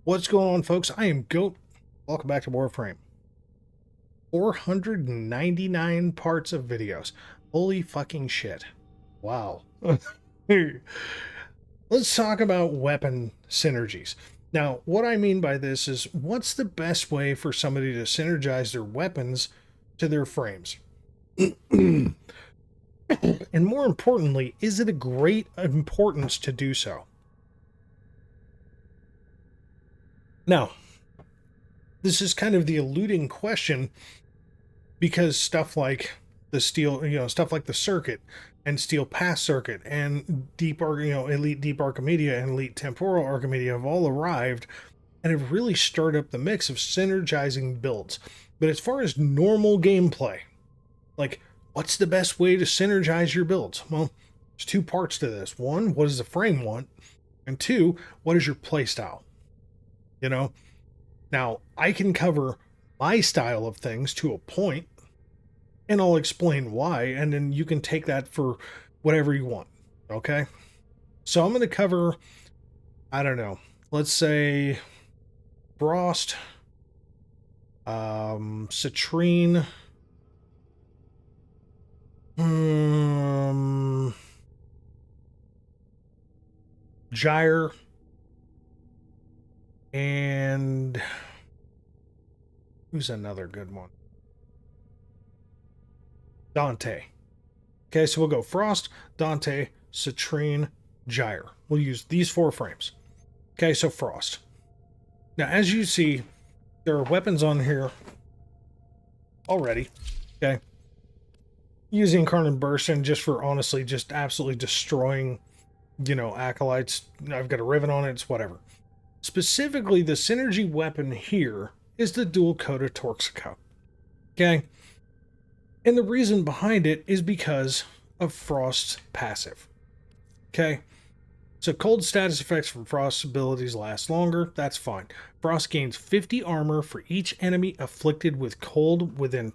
What's going on, folks? I am Goat. Welcome back to Warframe. 499 parts of videos. Holy fucking shit. Wow. Let's talk about weapon synergies. Now, what I mean by this is, what's the best way for somebody to synergize their weapons to their frames? And more importantly, is it a great importance to do so? Now, this is kind of the eluding question because stuff like the steel, stuff like the circuit and steel pass circuit and elite deep Archimedia and elite temporal Archimedia have all arrived and have really stirred up the mix of synergizing builds. But as far as normal gameplay, like, what's the best way to synergize your builds? Well, there's two parts to this. One, what does the frame want? And two, what is your playstyle? Now, I can cover my style of things to a point, and I'll explain why, and then you can take that for whatever you want, okay? So I'm going to cover, I don't know, let's say Frost, Citrine, Gyra, and who's another good one? Dante. Okay, so we'll go Frost, Dante, Citrine, Gyra. We'll use these four frames. Okay, so Frost. Now, as you see, there are weapons on here already. Okay. Using Incarnate Burst and just for honestly just absolutely destroying, acolytes. I've got a rivet on it, it's whatever. Specifically, the synergy weapon here is the dual coda Torxica. Okay? And the reason behind it is because of Frost's passive. Okay? So cold status effects from Frost's abilities last longer. That's fine. Frost gains 50 armor for each enemy afflicted with cold within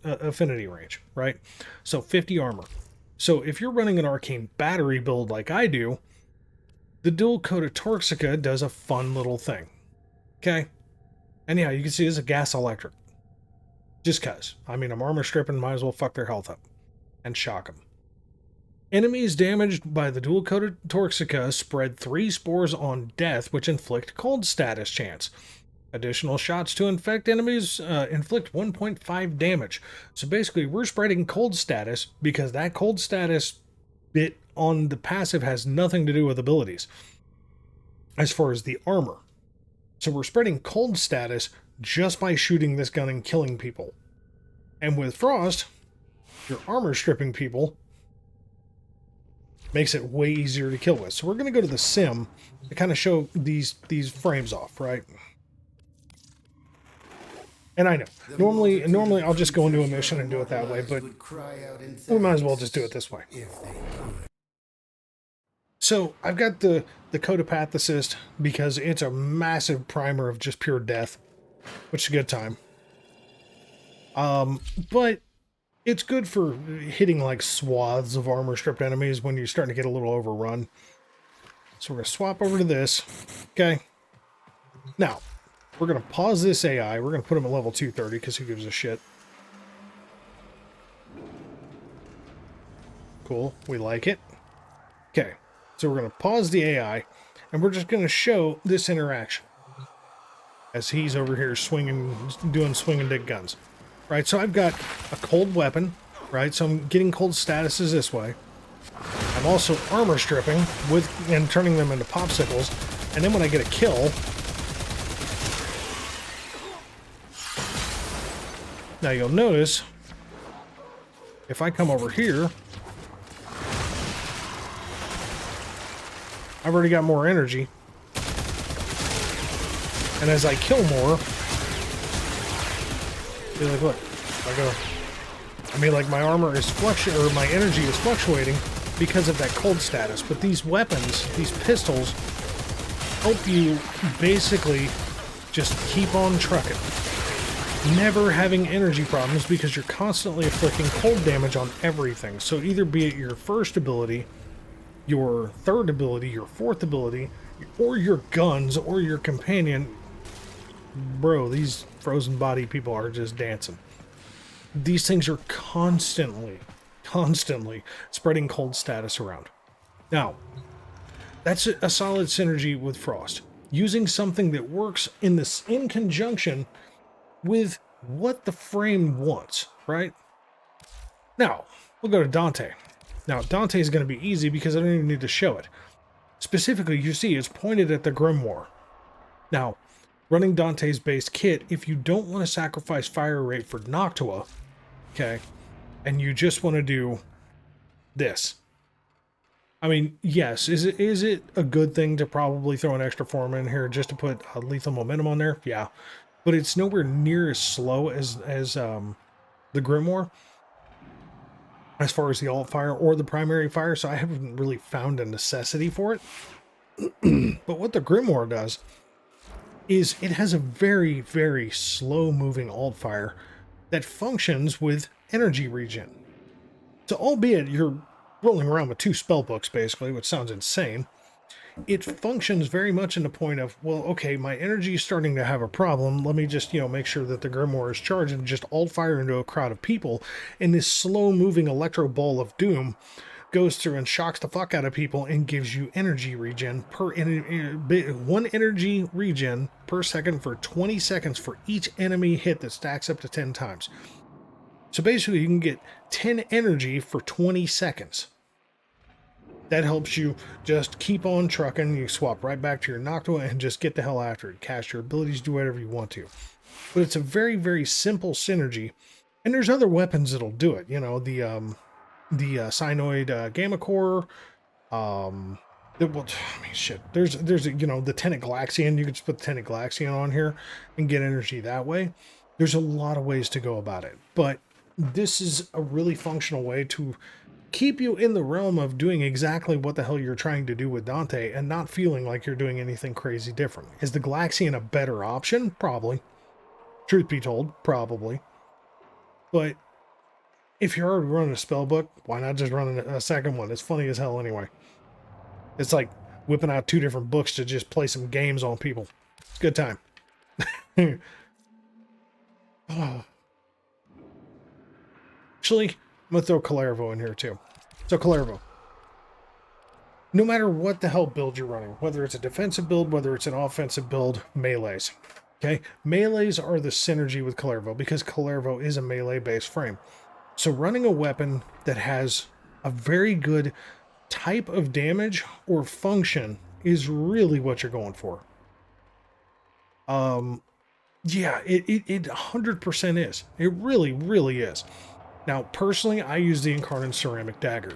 affinity range, right? So 50 armor. So if you're running an arcane battery build like I do, the dual coda Torxica does a fun little thing. Okay? And yeah, you can see it's a gas electric. Just cuz. I mean, I'm armor stripping, might as well fuck their health up. And shock them. Enemies damaged by the dual coda Torxica spread 3 spores on death, which inflict cold status chance. Additional shots to infect enemies inflict 1.5 damage. So basically, we're spreading cold status because that cold status bit on the passive has nothing to do with abilities as far as the armor. So we're spreading cold status just by shooting this gun and killing people. And with Frost, your armor stripping people makes it way easier to kill with. So we're going to go to the sim to kind of show these frames off, right? And I know, normally I'll just go into a mission and do it that way, but we might as well just do it this way. So I've got the Coda Path Assist because it's a massive primer of just pure death, which is a good time. But it's good for hitting like swaths of armor stripped enemies when you're starting to get a little overrun. So we're going to swap over to this. Okay. Now, we're going to pause this AI. We're going to put him at level 230 because who gives a shit. Cool. We like it. Okay. So we're going to pause the AI, and we're just going to show this interaction as he's over here doing swinging dick guns. Right, so I've got a cold weapon, right? So I'm getting cold statuses this way. I'm also armor stripping and turning them into popsicles. And then when I get a kill, now you'll notice if I come over here, I've already got more energy. And as I kill more, you're like, look, my armor is fluctuating, or my energy is fluctuating because of that cold status. But these weapons, these pistols, help you basically just keep on trucking. Never having energy problems because you're constantly inflicting cold damage on everything. So either be it your first ability, your third ability, your fourth ability, or your guns, or your companion. Bro, these frozen body people are just dancing. These things are constantly spreading cold status around. Now, that's a solid synergy with Frost. Using something that works in conjunction with what the frame wants, right? Now, we'll go to Dante. Now, Dante is going to be easy because I don't even need to show it. Specifically, you see it's pointed at the Grimoire. Now, running Dante's base kit, if you don't want to sacrifice fire rate for Noctua, okay, and you just want to do this. I mean, yes, is it a good thing to probably throw an extra form in here just to put a lethal momentum on there? Yeah. But it's nowhere near as slow as the Grimoire as far as the alt fire or the primary fire, so I haven't really found a necessity for it. But what the Grimoire does is it has a very, very slow-moving alt fire that functions with energy regen. So albeit you're rolling around with 2 spell books, basically, which sounds insane, it functions very much in the point of, well, okay, my energy is starting to have a problem. Let me just, make sure that the Grimoire is charged and just alt fire into a crowd of people. And this slow-moving electro ball of doom goes through and shocks the fuck out of people and gives you energy regen one energy regen per second for 20 seconds for each enemy hit that stacks up to 10 times. So basically you can get 10 energy for 20 seconds. That helps you just keep on trucking. You swap right back to your Noctua and just get the hell after it. Cast your abilities, do whatever you want to. But it's a very, very simple synergy. And there's other weapons that'll do it. The Cyanoid Gamma Core. There's the Tenet Galaxian. You could just put the Tenet Galaxian on here and get energy that way. There's a lot of ways to go about it. But this is a really functional way to keep you in the realm of doing exactly what the hell you're trying to do with Dante and not feeling like you're doing anything crazy different. Is the Galaxian a better option? Probably. Truth be told, probably. But if you're already running a spell book, why not just run a second one? It's funny as hell anyway. It's like whipping out 2 different books to just play some games on people. Good time. Actually, I'm going to throw Calvo in here too. So Calvo, no matter what the hell build you're running, whether it's a defensive build, whether it's an offensive build, melees. Okay? Melees are the synergy with Calvo because Calvo is a melee-based frame. So running a weapon that has a very good type of damage or function is really what you're going for. Yeah, it 100% is. It really, really is. Now, personally, I use the Incarnate Ceramic Dagger.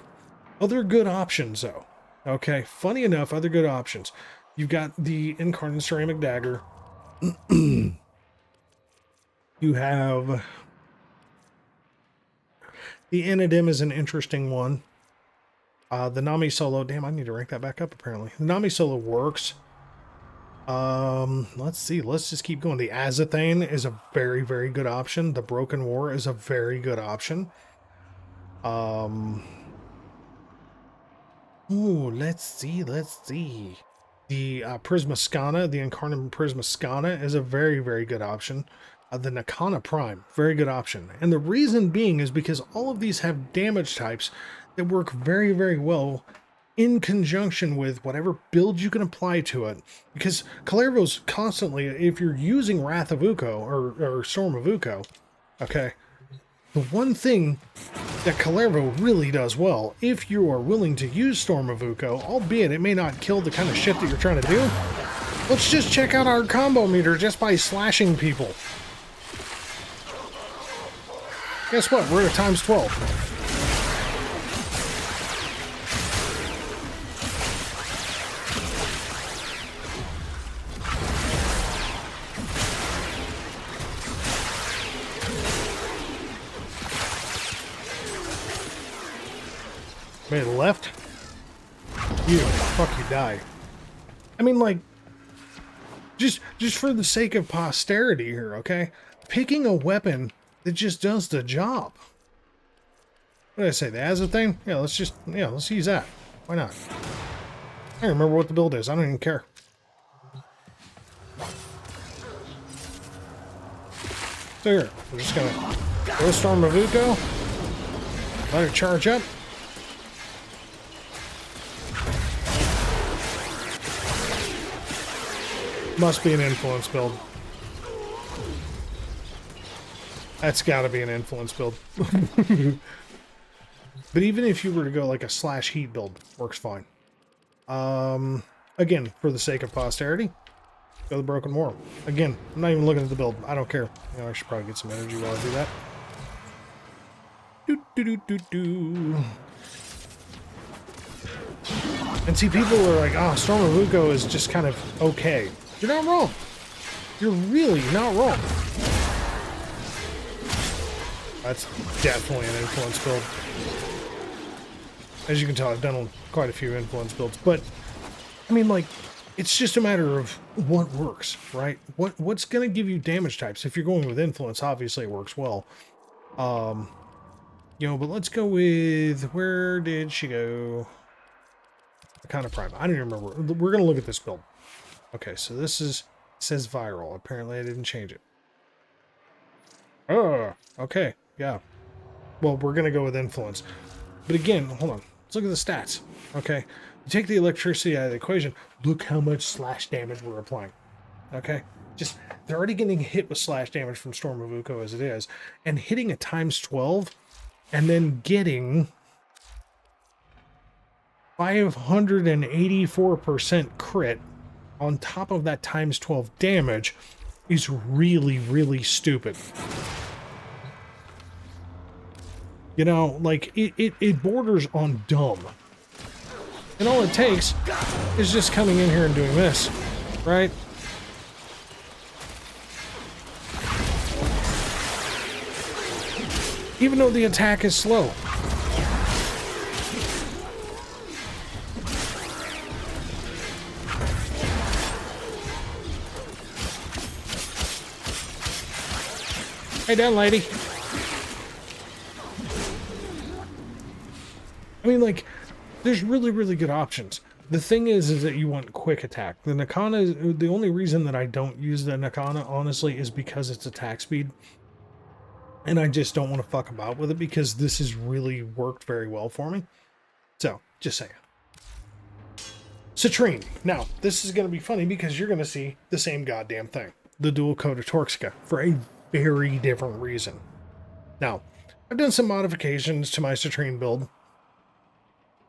Other good options, though. Okay, funny enough, other good options. You've got the Incarnate Ceramic Dagger. You have... The Anadim is an interesting one. The Nami Solo... Damn, I need to rank that back up, apparently. The Nami Solo works. Let's see. Let's just keep going. The Azathane is a very, very good option. The Broken War is a very good option. Ooh, let's see. The Prismascana, the Incarnate Prismascana is a very, very good option. The Nakana Prime, very good option. And the reason being is because all of these have damage types that work very, very well in conjunction with whatever build you can apply to it. Because Calvo's constantly, if you're using Wrath of Ukko or Storm of Ukko, okay, the one thing that Calvo really does well, if you are willing to use Storm of Ukko, albeit it may not kill the kind of shit that you're trying to do, let's just check out our combo meter just by slashing people. Guess what? We're at times 12. Made a left? You die. I mean, like, just for the sake of posterity here, okay? Picking a weapon that just does the job. What did I say? The Azathane? Yeah, let's use that. Why not? I don't remember what the build is. I don't even care. So here, we're just gonna go Storm of Uko, let it charge up. Must be an influence build. That's gotta be an influence build. But even if you were to go like a slash heat build, works fine. Again, for the sake of posterity, go the Broken Worm. Again, I'm not even looking at the build. I don't care. You know, I should probably get some energy while I do that. Do do do do do. And see, people are like, "Oh, Storm of Uko is just kind of okay." You're not wrong. You're really not wrong. That's definitely an influence build. As you can tell, I've done quite a few influence builds, but I mean, like, it's just a matter of what works, right? What's going to give you damage types? If you're going with influence, obviously it works well. You know, but let's go with, where did she go? Kind of prime. I don't even remember. We're going to look at this build. Okay, so this is, it says viral. Apparently I didn't change it. Oh, okay. Yeah. Well, we're going to go with influence. But again, hold on. Let's look at the stats. Okay. You take the electricity out of the equation. Look how much slash damage we're applying. Okay. Just, they're already getting hit with slash damage from Storm of Uko as it is. And hitting a times 12 and then getting 584% crit on top of that times 12 damage is really, really stupid. You know, like, it borders on dumb. And all it takes is just coming in here and doing this, right? Even though the attack is slow. Hey, down, lady. I mean, like, there's really, really good options. The thing is that you want quick attack. The Nakana is the only reason that I don't use the Nakana, honestly, is because it's attack speed. And I just don't want to fuck about with it because this has really worked very well for me. So, just saying. Citrine. Now, this is going to be funny because you're going to see the same goddamn thing. The dual coat of Torxica for a very different reason. Now, I've done some modifications to my Citrine build.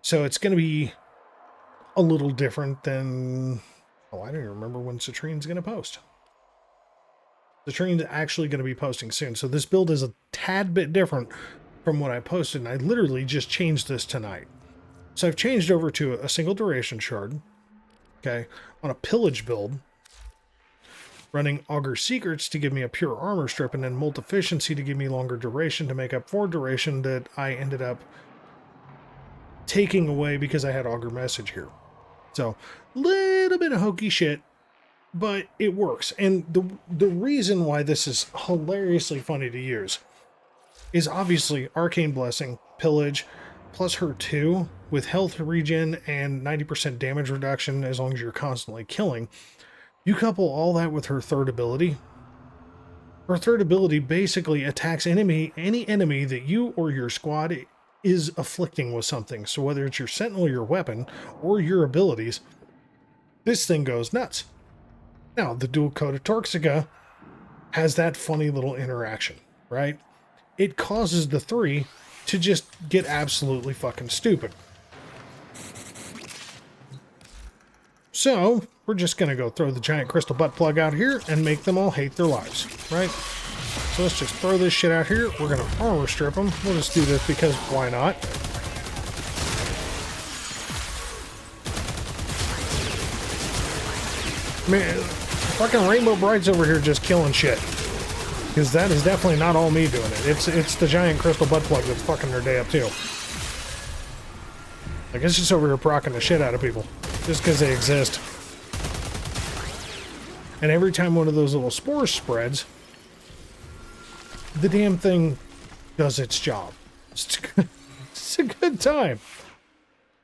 So it's going to be a little different than... Oh, I don't even remember when Citrine's going to post. Citrine's actually going to be posting soon. So this build is a tad bit different from what I posted. And I literally just changed this tonight. So I've changed over to a single duration shard. Okay. On a pillage build. Running Augur Secrets to give me a pure armor strip. And then Multificiency to give me longer duration to make up for duration that I ended up taking away because I had Augur Message here. So, little bit of hokey shit, but it works. And the reason why this is hilariously funny to use is obviously Arcane Blessing, Pillage, plus her 2 with health regen and 90% damage reduction as long as you're constantly killing. You couple all that with her third ability. Her third ability basically attacks any enemy that you or your squad is afflicting with something. So whether it's your sentinel, your weapon, or your abilities, this thing goes nuts. Now, the dual coat of Torxica has that funny little interaction, right? It causes the 3 to just get absolutely fucking stupid. So, we're just going to go throw the giant crystal butt plug out here and make them all hate their lives, right? So let's just throw this shit out here. We're going to armor strip them. We'll just do this because why not? Man, fucking Rainbow Bright's over here just killing shit. Because that is definitely not all me doing it. It's the giant crystal butt plug that's fucking their day up too. Like, it's just over here procking the shit out of people. Just because they exist. And every time one of those little spores spreads, the damn thing does its job. It's a good time.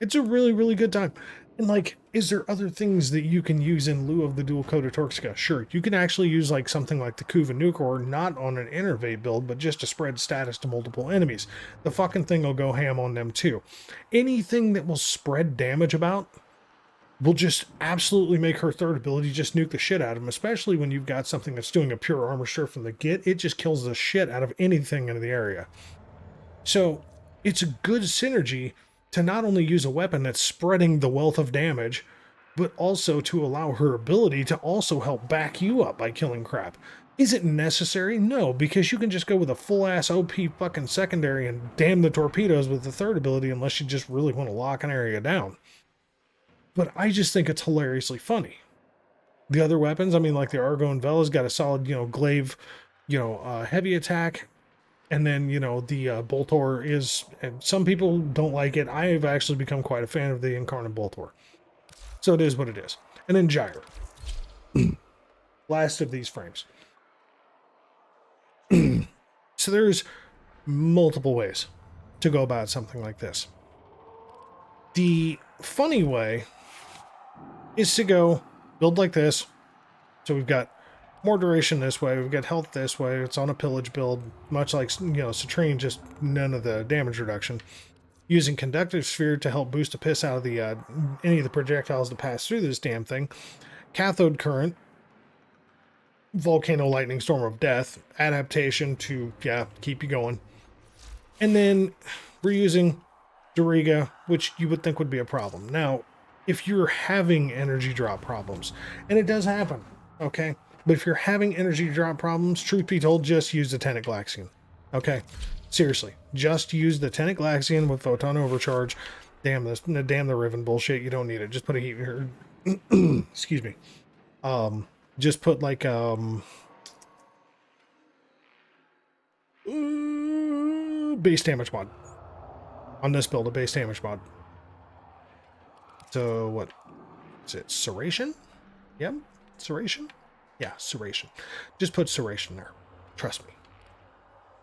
It's a really, really good time. And like, is there other things that you can use in lieu of the dual coated Torxica? Sure, you can actually use like something like the Kuva Nucor, not on an Innervate build, but just to spread status to multiple enemies. The fucking thing will go ham on them too. Anything that will spread damage about will just absolutely make her third ability just nuke the shit out of him, especially when you've got something that's doing a pure armor strip from the get. It just kills the shit out of anything in the area. So it's a good synergy to not only use a weapon that's spreading the wealth of damage, but also to allow her ability to also help back you up by killing crap. Is it necessary? No, because you can just go with a full-ass OP fucking secondary and damn the torpedoes with the third ability unless you just really want to lock an area down. But I just think it's hilariously funny. The other weapons, I mean, like the Argo and Vela's got a solid, glaive, heavy attack. And then, the Boltor is, and some people don't like it. I've actually become quite a fan of the Incarnate Boltor. So it is what it is. And then Gyra. Last of these frames. So there's multiple ways to go about something like this. The funny way is to go build like this. So we've got more duration this way, we've got health this way, it's on a pillage build, much like, Citrine, just none of the damage reduction. Using Conductive Sphere to help boost the piss out of the any of the projectiles that pass through this damn thing. Cathode Current, Volcano Lightning Storm of Death, Adaptation to, keep you going. And then we're using Doriga, which you would think would be a problem. Now, if you're having energy drop problems, and it does happen, okay? But if you're having energy drop problems, truth be told, just use the Tenet Galaxian. Okay? Seriously. Just use the Tenet Galaxian with Photon Overcharge. Damn the Riven bullshit. You don't need it. Just put a heat here. Excuse me. Just put like base damage mod. On this build, a base damage mod. So what is it? Serration? Yep. Serration? Yeah, Serration. Just put Serration there. Trust me.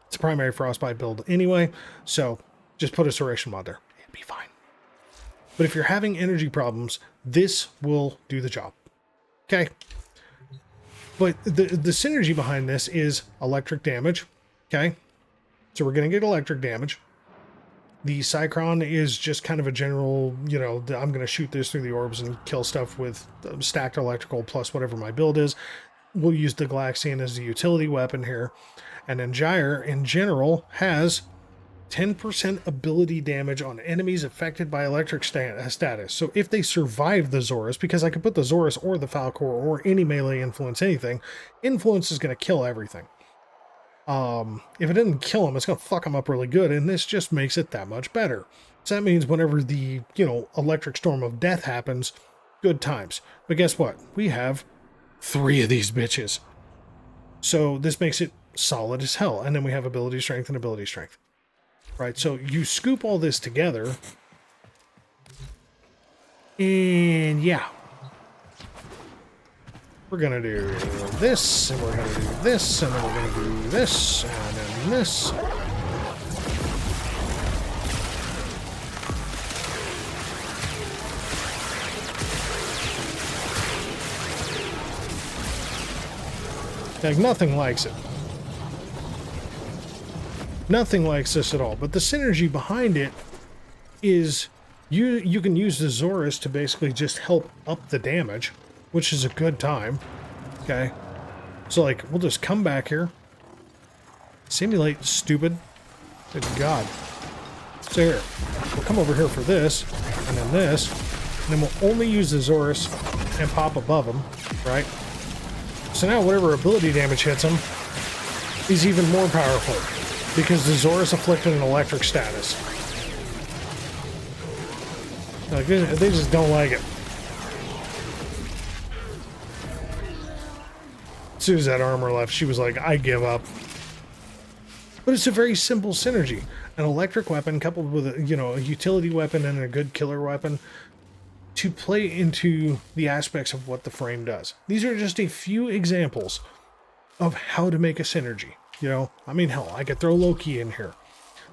It's a primary Frostbite build anyway, so just put a Serration mod there. It'll be fine. But if you're having energy problems, this will do the job. Okay? But the synergy behind this is electric damage. Okay? So we're going to get electric damage. The Cycron is just kind of a general, I'm going to shoot this through the orbs and kill stuff with stacked electrical plus whatever my build is. We'll use the Galaxian as the utility weapon here. And then Gyra, in general, has 10% ability damage on enemies affected by electric status. So if they survive the Zorus, because I could put the Zorus or the Falcor or any melee influence, anything, influence is going to kill everything. If it didn't kill him, it's going to fuck him up really good, and this just makes it that much better. So that means whenever the, electric storm of death happens, good times. But guess what? We have 3 of these bitches. So this makes it solid as hell. And then we have ability strength and ability strength. Right, so you scoop all this together. And yeah. We're going to do this, and we're going to do this, and then we're going to do this, and then this. Like, nothing likes it. Nothing likes this at all. But the synergy behind it is you can use the Zorus to basically just help up the damage, which is a good time. Okay. So, like, we'll just come back here. Simulate, stupid. Good God. So here, we'll come over here for this, and then this, and then we'll only use the Zorus and pop above him, right? So now whatever ability damage hits him is even more powerful, because the Zorus afflicted an electric status. Like, they just don't like it. As soon as that armor left, she was like, I give up. But it's a very simple synergy. An electric weapon coupled with a utility weapon and a good killer weapon to play into the aspects of what the frame does. These are just a few examples of how to make a synergy. I mean, hell, I could throw Loki in here.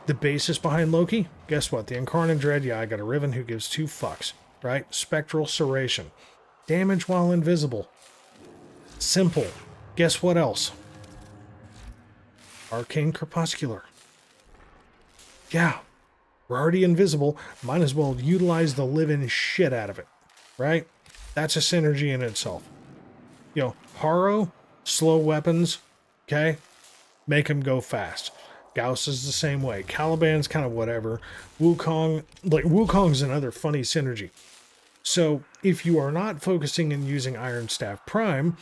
The basis behind Loki, guess what? The Incarnate Dread, I got a Riven who gives 2 fucks. right? Spectral Serration. Damage while invisible. Simple. Guess what else? Arcane Crepuscular. Yeah, we're already invisible. Might as well utilize the living shit out of it, right? That's a synergy in itself. You know, Haro, slow weapons, okay? Make them go fast. Gauss is the same way. Caliban's kind of whatever. Wukong, like Wukong's another funny synergy. So if you are not focusing and using Iron Staff Prime,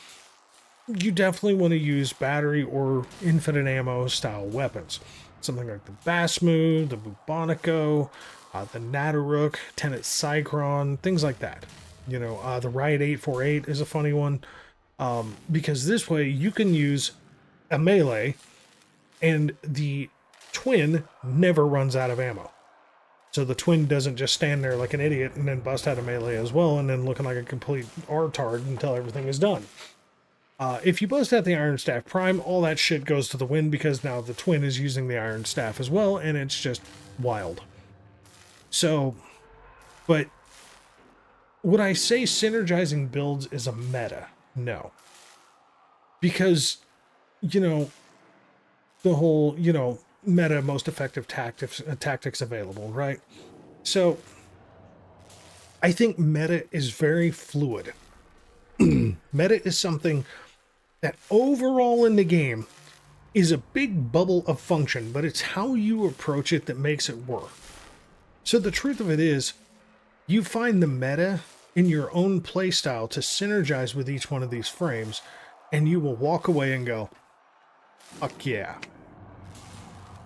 you definitely want to use battery or infinite ammo style weapons. Something like the Basmu, the Bubonico, the Nataruk, Tenet Cycron, things like that. You know, the Riot 848 is a funny one. Because this way you can use a melee and the twin never runs out of ammo. So the twin doesn't just stand there like an idiot and then bust out a melee as well and then looking like a complete R-tard until everything is done. If you bust out the Iron Staff Prime, all that shit goes to the wind because now the twin is using the Iron Staff as well, and it's just wild. So, but would I say synergizing builds is a meta? No. Because, you know, the whole, you know, meta most effective tactics available, right? So, I think meta is very fluid. Meta is something that overall in the game is a big bubble of function, but it's how you approach it that makes it work. So the truth of it is, you find the meta in your own playstyle to synergize with each one of these frames, and you will walk away and go, fuck yeah.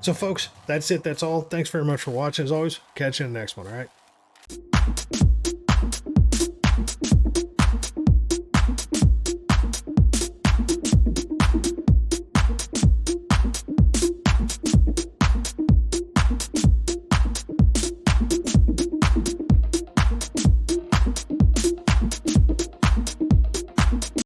So folks, that's it. That's all. Thanks very much for watching. As always, catch you in the next one, all right?